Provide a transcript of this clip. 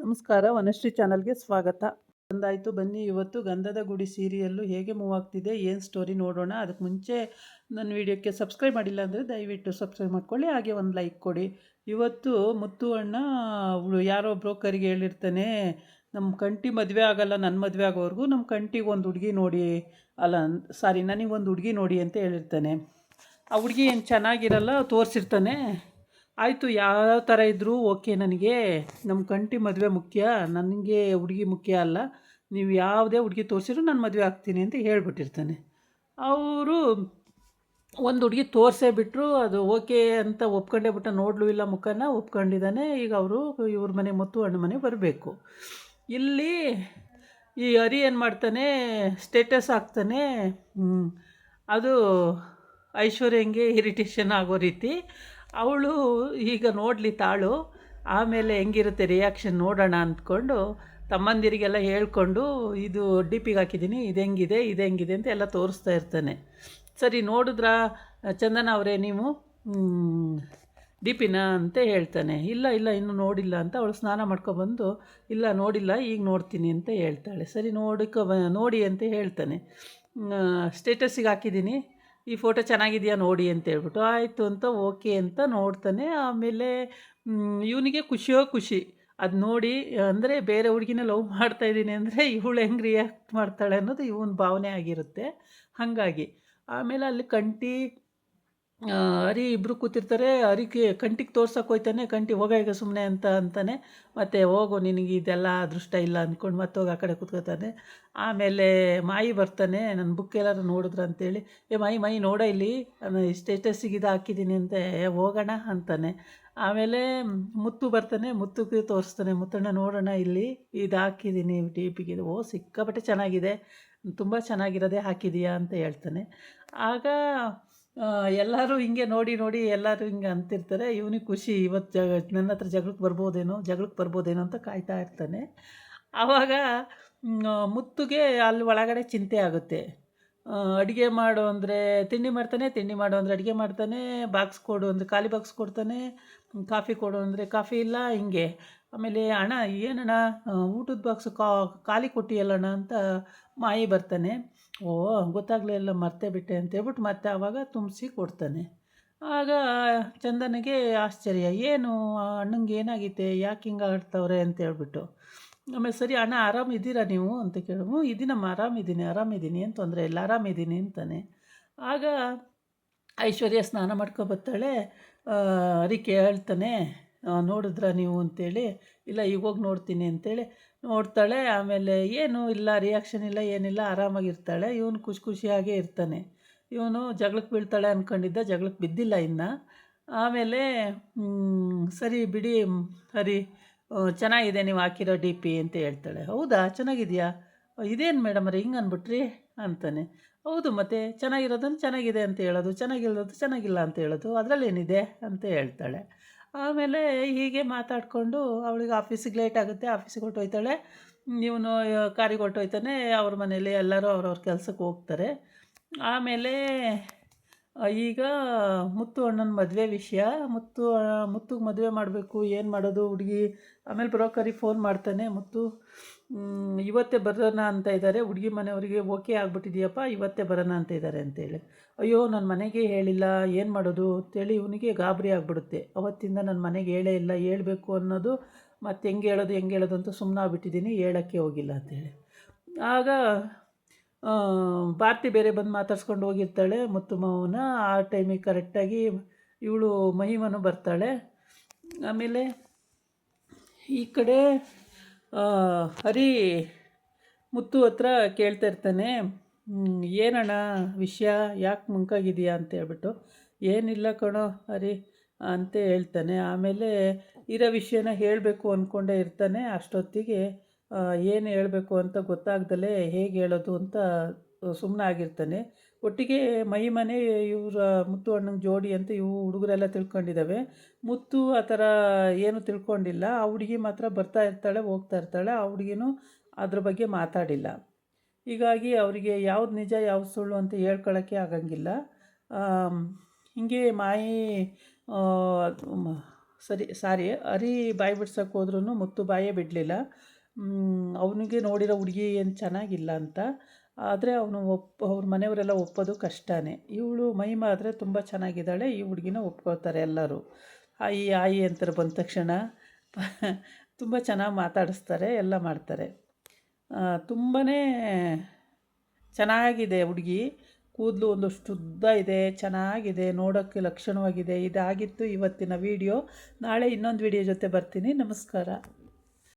ನಮಸ್ಕಾರ, ವನಶ್ರೀ ಚಾನಲ್ಗೆ ಸ್ವಾಗತ. ಬಂದಾಯಿತು, ಬನ್ನಿ ಇವತ್ತು ಗಂಧದ ಗುಡಿ ಸೀರಿಯಲ್ಲು ಹೇಗೆ ಮೂವ್ ಆಗ್ತಿದೆ, ಏನು ಸ್ಟೋರಿ ನೋಡೋಣ. ಅದಕ್ಕೆ ಮುಂಚೆ ನನ್ನ ವಿಡಿಯೋಕ್ಕೆ ಸಬ್ಸ್ಕ್ರೈಬ್ ಮಾಡಿಲ್ಲ ಅಂದರೆ ದಯವಿಟ್ಟು ಸಬ್ಸ್ಕ್ರೈಬ್ ಮಾಡ್ಕೊಳ್ಳಿ, ಹಾಗೆ ಒಂದು ಲೈಕ್ ಕೊಡಿ. ಇವತ್ತು ಮುತ್ತು ಅಣ್ಣ ಯಾರೋ ಬ್ರೋಕರಿಗೆ ಹೇಳಿರ್ತಾನೆ, ನಮ್ಮ ಕಂಟಿ ಮದುವೆ ಆಗಲ್ಲ, ನನ್ನ ಮದುವೆ ಆಗೋವರೆಗೂ ನಮ್ಮ ಕಂಟಿಗೆ ಒಂದು ಹುಡುಗಿ ನೋಡಿ, ಅಲ್ಲ ಸಾರಿ ನನಗೊಂದು ಹುಡುಗಿ ನೋಡಿ ಅಂತ ಹೇಳಿರ್ತಾನೆ. ಆ ಹುಡುಗಿ ಏನು ಚೆನ್ನಾಗಿರಲ್ಲ ತೋರಿಸಿರ್ತಾನೆ. ಆಯಿತು, ಯಾವ ಥರ ಇದ್ದರೂ ಓಕೆ, ನನಗೆ ನಮ್ಮ ಕಂಟಿ ಮದುವೆ ಮುಖ್ಯ, ನನಗೆ ಹುಡುಗಿ ಮುಖ್ಯ ಅಲ್ಲ, ನೀವು ಯಾವುದೇ ಹುಡುಗಿ ತೋರಿಸಿದ್ರು ನಾನು ಮದುವೆ ಆಗ್ತೀನಿ ಅಂತ ಹೇಳ್ಬಿಟ್ಟಿರ್ತಾನೆ. ಅವರು ಒಂದು ಹುಡುಗಿ ತೋರಿಸೇ ಬಿಟ್ಟರು, ಅದು ಓಕೆ ಅಂತ ಒಪ್ಕೊಂಡೇ ಬಿಟ್ಟ, ನೋಡಲೂ ಇಲ್ಲ ಮುಖನ, ಒಪ್ಕೊಂಡಿದ್ದಾನೆ. ಈಗ ಅವರು ಇವ್ರ ಮನೆ ಮುತ್ತು ಅಣ್ಣ ಮನೆ ಬರಬೇಕು. ಇಲ್ಲಿ ಈ ಹರಿ ಏನು ಮಾಡ್ತಾನೆ, ಸ್ಟೇಟಸ್ ಹಾಕ್ತಾನೆ. ಅದು ಐಶ್ವರ್ಯಂಗೆ ಇರಿಟೇಷನ್ ಆಗೋ ರೀತಿ. ಅವಳು ಈಗ ನೋಡಲಿ ತಾಳು, ಆಮೇಲೆ ಹೆಂಗಿರುತ್ತೆ ರಿಯಾಕ್ಷನ್ ನೋಡೋಣ ಅಂದ್ಕೊಂಡು ತಮ್ಮಂದಿರಿಗೆಲ್ಲ ಹೇಳ್ಕೊಂಡು, ಇದು ಡಿ ಪಿಗೆ ಹಾಕಿದ್ದೀನಿ, ಇದು ಹೆಂಗಿದೆ ಅಂತ ಎಲ್ಲ ತೋರಿಸ್ತಾ ಇರ್ತಾನೆ. ಸರಿ, ನೋಡಿದ್ರಾ ಚಂದನ ಅವರೇ ನೀವು ಡಿ ಪಿನ ಅಂತ ಹೇಳ್ತಾನೆ. ಇಲ್ಲ ಇನ್ನೂ ನೋಡಿಲ್ಲ ಅಂತ ಅವಳು ಸ್ನಾನ ಮಾಡ್ಕೊಬಂದು, ಇಲ್ಲ ನೋಡಿಲ್ಲ, ಈಗ ನೋಡ್ತೀನಿ ಅಂತ ಹೇಳ್ತಾಳೆ. ಸರಿ, ನೋಡಿ ಅಂತ ಹೇಳ್ತಾನೆ. ಸ್ಟೇಟಸ್ಸಿಗೆ ಹಾಕಿದ್ದೀನಿ, ಈ ಫೋಟೋ ಚೆನ್ನಾಗಿದೆಯಾ ನೋಡಿ ಅಂತ ಹೇಳ್ಬಿಟ್ಟು, ಆಯಿತು ಅಂತ ಓಕೆ ಅಂತ ನೋಡ್ತಾನೆ. ಆಮೇಲೆ ಇವನಿಗೆ ಖುಷಿ ಅದು ನೋಡಿ, ಅಂದರೆ ಬೇರೆ ಹುಡುಗಿನ ಲವ್ ಮಾಡ್ತಾಯಿದ್ದೀನಿ ಅಂದರೆ ಇವಳು ಹೆಂಗೆ ರಿಯಾಕ್ಟ್ ಮಾಡ್ತಾಳೆ ಅನ್ನೋದು ಇವನ ಭಾವನೆ ಆಗಿರುತ್ತೆ. ಹಾಗಾಗಿ ಆಮೇಲೆ ಅಲ್ಲಿ ಕಂಟಿ ಹರಿ ಇಬ್ಬರು ಕೂತಿರ್ತಾರೆ. ಹರಿಗೆ ಕಂಟಿಗೆ ತೋರ್ಸೋಕೆ ಹೋಯ್ತಾನೆ. ಕಂಟಿ ಹೋಗ ಈಗ ಸುಮ್ಮನೆ ಅಂತಾನೆ. ಮತ್ತು ಹೋಗು, ನಿನಗೆ ಇದೆಲ್ಲ ಅದೃಷ್ಟ ಇಲ್ಲ ಅಂದ್ಕೊಂಡು ಮತ್ತೆ ಹೋಗಿ ಆ ಕಡೆ ಕೂತ್ಕೋತಾನೆ. ಆಮೇಲೆ ಮಾಯಿ ಬರ್ತಾನೆ, ನನ್ನ ಬುಕ್ ಎಲ್ಲರೂ ನೋಡಿದ್ರು ಅಂತೇಳಿ, ಮಾಯಿ ನೋಡ ಇಲ್ಲಿ ಸ್ಟೇಟಸ್ಸಿಗೆ ಇದು ಹಾಕಿದ್ದೀನಿ ಅಂತ, ಹೋಗೋಣ ಅಂತಾನೆ. ಆಮೇಲೆ ಮುತ್ತು ಬರ್ತಾನೆ, ಮುತ್ತುಗೆ ತೋರಿಸ್ತಾನೆ, ಮುತ್ತಣ್ಣ ನೋಡೋಣ ಇಲ್ಲಿ ಇದು ಹಾಕಿದ್ದೀನಿ ಡಿ ಪಿಗೆ, ಓ ಸಿಕ್ಕಾಪಟ್ಟೆ ಚೆನ್ನಾಗಿದೆ, ತುಂಬ ಚೆನ್ನಾಗಿರೋದೇ ಹಾಕಿದೀಯಾ ಅಂತ ಹೇಳ್ತಾನೆ. ಆಗ ಎಲ್ಲರೂ ಹಿಂಗೆ ನೋಡಿ ಎಲ್ಲರೂ ಹಿಂಗೆ ಅಂತಿರ್ತಾರೆ. ಇವನಿಗೆ ಖುಷಿ, ಇವತ್ತು ನನ್ನ ಹತ್ರ ಜಗಳಕ್ಕೆ ಬರ್ಬೋದೇನೋ ಅಂತ ಕಾಯ್ತಾ ಇರ್ತಾನೆ. ಆವಾಗ ಮುತ್ತುಗೆ ಅಲ್ಲಿ ಒಳಗಡೆ ಚಿಂತೆ ಆಗುತ್ತೆ. ಅಡುಗೆ ಮಾಡು ಅಂದರೆ ತಿಂಡಿ ಮಾಡು ಅಂದರೆ ಅಡುಗೆ ಮಾಡ್ತಾನೆ, ಬಾಕ್ಸ್ ಕೊಡು ಅಂದರೆ ಖಾಲಿ ಬಾಕ್ಸ್ ಕೊಡ್ತಾನೆ, ಕಾಫಿ ಕೊಡು ಅಂದರೆ ಕಾಫಿ ಇಲ್ಲ, ಹಿಂಗೆ. ಆಮೇಲೆ ಅಣ್ಣ ಏನಣ್ಣ ಊಟದ ಬಾಕ್ಸು ಖಾಲಿ ಕೊಟ್ಟಿಯಲ್ಲಣ್ಣ ಅಂತ ಮಾಯಿ ಬರ್ತಾನೆ. ಗೊತ್ತಾಗಲೇ ಇಲ್ಲ, ಮರ್ತೇ ಬಿಟ್ಟೆ ಅಂತ ಹೇಳ್ಬಿಟ್ಟು ಮತ್ತೆ ಆವಾಗ ತುಂಬಿಸಿ ಕೊಡ್ತಾನೆ. ಆಗ ಚಂದನಿಗೆ ಆಶ್ಚರ್ಯ, ಏನು ಅಣ್ಣಂಗೆ ಏನಾಗೈತೆ, ಯಾಕೆ ಹಿಂಗೆ ಆಡ್ತವ್ರೆ ಅಂತ ಹೇಳ್ಬಿಟ್ಟು. ಆಮೇಲೆ ಸರಿ ಅಣ್ಣ ಆರಾಮಿದ್ದೀರಾ ನೀವು ಅಂತ ಕೇಳು. ಇದೀನಮ್ಮ, ಆರಾಮಿದ್ದೀನಿ ಏನು ತೊಂದರೆ ಇಲ್ಲ, ಆರಾಮಿದ್ದೀನಿ ಅಂತಾನೆ. ಆಗ ಐಶ್ವರ್ಯ ಸ್ನಾನ ಮಾಡ್ಕೊಬರ್ತಾಳೆ. ಹರಿ ಕೇಳ್ತಾನೆ, ನೋಡಿದ್ರಾ ನೀವು ಅಂತೇಳಿ. ಇಲ್ಲ ಈಗ ಹೋಗಿ ನೋಡ್ತೀನಿ ಅಂತೇಳಿ ನೋಡ್ತಾಳೆ. ಆಮೇಲೆ ಏನೂ ಇಲ್ಲ, ರಿಯಾಕ್ಷನ್ ಇಲ್ಲ, ಏನಿಲ್ಲ, ಆರಾಮಾಗಿರ್ತಾಳೆ. ಇವನು ಖುಷಿಯಾಗೇ ಇರ್ತಾನೆ. ಇವನು ಜಗಳಕ್ಕೆ ಬೀಳ್ತಾಳೆ ಅಂದ್ಕೊಂಡಿದ್ದ, ಜಗಳಕ್ಕೆ ಬಿದ್ದಿಲ್ಲ ಇನ್ನು. ಆಮೇಲೆ ಸರಿ ಬಿಡಿ ಹರಿ, ಚೆನ್ನಾಗಿದೆ ನೀವು ಹಾಕಿರೋ ಡಿ ಪಿ ಅಂತ ಹೇಳ್ತಾಳೆ. ಹೌದಾ, ಚೆನ್ನಾಗಿದೆಯಾ, ಇದೇನು ಮೇಡಮ್ ಅವ್ರೆ ಹಿಂಗೆ ಅಂದ್ಬಿಟ್ರಿ ಅಂತಾನೆ. ಹೌದು, ಮತ್ತು ಚೆನ್ನಾಗಿರೋದನ್ನು ಚೆನ್ನಾಗಿದೆ ಅಂತ ಹೇಳೋದು, ಚೆನ್ನಾಗಿರೋದು ಚೆನ್ನಾಗಿಲ್ಲ ಅಂತ ಹೇಳೋದು, ಅದರಲ್ಲೇನಿದೆ ಅಂತ ಹೇಳ್ತಾಳೆ. ಆಮೇಲೆ ಹೀಗೆ ಮಾತಾಡಿಕೊಂಡು ಅವಳಿಗೆ ಆಫೀಸಿಗೆ ಲೇಟ್ ಆಗುತ್ತೆ, ಆಫೀಸಿಗೆ ಹೊರ್ಟೋಯ್ತಾಳೆ. ಇವನು ಕಾರಿಗೆ ಹೊರ್ಟೋಯ್ತಾನೆ. ಅವ್ರ ಮನೇಲಿ ಎಲ್ಲರೂ ಅವ್ರವ್ರ ಕೆಲಸಕ್ಕೆ ಹೋಗ್ತಾರೆ. ಆಮೇಲೆ ಈಗ ಮುತ್ತು ಅಣ್ಣನ ಮದುವೆ ವಿಷಯ, ಮುತ್ತಿಗೆ ಮದುವೆ ಮಾಡಬೇಕು, ಏನು ಮಾಡೋದು ಹುಡುಗಿ. ಆಮೇಲೆ ಬ್ರೋಕರಿಗೆ ಫೋನ್ ಮಾಡ್ತಾನೆ ಮುತ್ತು, ಇವತ್ತೇ ಬರೋಣ ಅಂತ ಇದ್ದಾರೆ, ಹುಡುಗಿ ಮನೆಯವರಿಗೆ ಓಕೆ ಆಗ್ಬಿಟ್ಟಿದೆಯಪ್ಪ, ಇವತ್ತೇ ಬರೋಣ ಅಂತ ಇದ್ದಾರೆ ಅಂತೇಳಿ. ಅಯ್ಯೋ ನನ್ನ ಮನೆಗೆ ಹೇಳಿಲ್ಲ, ಏನು ಮಾಡೋದು ಅಂತೇಳಿ ಇವನಿಗೆ ಗಾಬರಿ ಆಗಿಬಿಡುತ್ತೆ. ಅವತ್ತಿಂದ ನನ್ನ ಮನೆಗೆ ಹೇಳೇ ಇಲ್ಲ, ಹೇಳಬೇಕು ಅನ್ನೋದು ಮತ್ತು ಹೆಂಗೆ ಹೇಳೋದು ಅಂತ ಸುಮ್ಮನಾಗ್ಬಿಟ್ಟಿದ್ದೀನಿ, ಹೇಳೋಕ್ಕೆ ಹೋಗಿಲ್ಲ ಅಂತೇಳಿ. ಆಗ ಭಾರತಿ ಬೇರೆ ಬಂದು ಮಾತಾಡ್ಸ್ಕೊಂಡು ಹೋಗಿರ್ತಾಳೆ ಮುತ್ತು ಮಾವನ. ಆ ಟೈಮಿಗೆ ಕರೆಕ್ಟಾಗಿ ಇವಳು ಮಹಿಮನು ಬರ್ತಾಳೆ. ಆಮೇಲೆ ಈ ಕಡೆ ಹರಿ ಮುತ್ತು ಹತ್ರ ಕೇಳ್ತಾ ಇರ್ತಾನೆ, ಏನಣ್ಣ ವಿಷಯ, ಯಾಕೆ ಮುಂಕಾಗಿದೆಯಾ ಅಂತ ಹೇಳ್ಬಿಟ್ಟು. ಏನಿಲ್ಲ ಕಣೋ ಹರಿ ಅಂತ ಹೇಳ್ತಾನೆ. ಆಮೇಲೆ ಇರೋ ವಿಷಯನ ಹೇಳಬೇಕು ಅಂದ್ಕೊಂಡೇ ಇರ್ತಾನೆ. ಅಷ್ಟೊತ್ತಿಗೆ ಏನು ಹೇಳಬೇಕು ಅಂತ ಗೊತ್ತಾಗ್ದಲೇ ಹೇಗೆ ಹೇಳೋದು ಅಂತ ಸುಮ್ಮನಾಗಿರ್ತಾನೆ. ಒಟ್ಟಿಗೆ ಮಹಿಮನೆ ಇವರ ಮುತ್ತು ಅಣ್ಣನ ಜೋಡಿ ಅಂತ ಇವು ಹುಡುಗರೆಲ್ಲ ತಿಳ್ಕೊಂಡಿದ್ದಾವೆ. ಮುತ್ತು ಆ ಥರ ಏನು ತಿಳ್ಕೊಂಡಿಲ್ಲ. ಆ ಹುಡುಗಿ ಮಾತ್ರ ಬರ್ತಾ ಇರ್ತಾಳೆ, ಹೋಗ್ತಾ ಇರ್ತಾಳೆ. ಆ ಹುಡುಗಿನೂ ಅದ್ರ ಬಗ್ಗೆ ಮಾತಾಡಿಲ್ಲ. ಹೀಗಾಗಿ ಅವರಿಗೆ ಯಾವ್ದು ನಿಜ ಯಾವ್ದು ಸುಳ್ಳು ಅಂತ ಹೇಳ್ಕೊಳ್ಳೋಕ್ಕೆ ಆಗಂಗಿಲ್ಲ. ಹೀಗೆ ಮಾಯಿ ಸಾರಿ ಹರಿ ಬಾಯಿ ಬಿಡ್ಸೋಕೆ ಹೋದ್ರೂ ಮುತ್ತು ಬಾಯೇ ಬಿಡಲಿಲ್ಲ. ಅವನಿಗೆ ನೋಡಿರೋ ಹುಡುಗಿ ಏನು ಚೆನ್ನಾಗಿಲ್ಲ ಅಂತ. ಆದರೆ ಅವನು ಅವ್ರ ಮನೆಯವರೆಲ್ಲ ಒಪ್ಪೋದು ಕಷ್ಟನೇ. ಇವಳು ಮಹಿಮಾ ಆದರೆ ತುಂಬ ಚೆನ್ನಾಗಿದ್ದಾಳೆ, ಈ ಹುಡುಗಿನ ಒಪ್ಕೋತಾರೆ ಎಲ್ಲರೂ. ಆಯಿ ಆಯಿ ಅಂತಾರೆ ಬಂದ ತಕ್ಷಣ. ತುಂಬ ಚೆನ್ನಾಗಿ ಮಾತಾಡಿಸ್ತಾರೆ, ಎಲ್ಲ ಮಾಡ್ತಾರೆ. ತುಂಬಾ ಚೆನ್ನಾಗಿದೆ ಹುಡುಗಿ. ಕೂದಲು ಒಂದಷ್ಟು ಉದ್ದ ಇದೆ, ಚೆನ್ನಾಗಿದೆ, ನೋಡೋಕ್ಕೆ ಲಕ್ಷಣವಾಗಿದೆ. ಇದಾಗಿತ್ತು ಇವತ್ತಿನ ವೀಡಿಯೋ. ನಾಳೆ ಇನ್ನೊಂದು ವೀಡಿಯೋ ಜೊತೆ ಬರ್ತೀನಿ. ನಮಸ್ಕಾರ.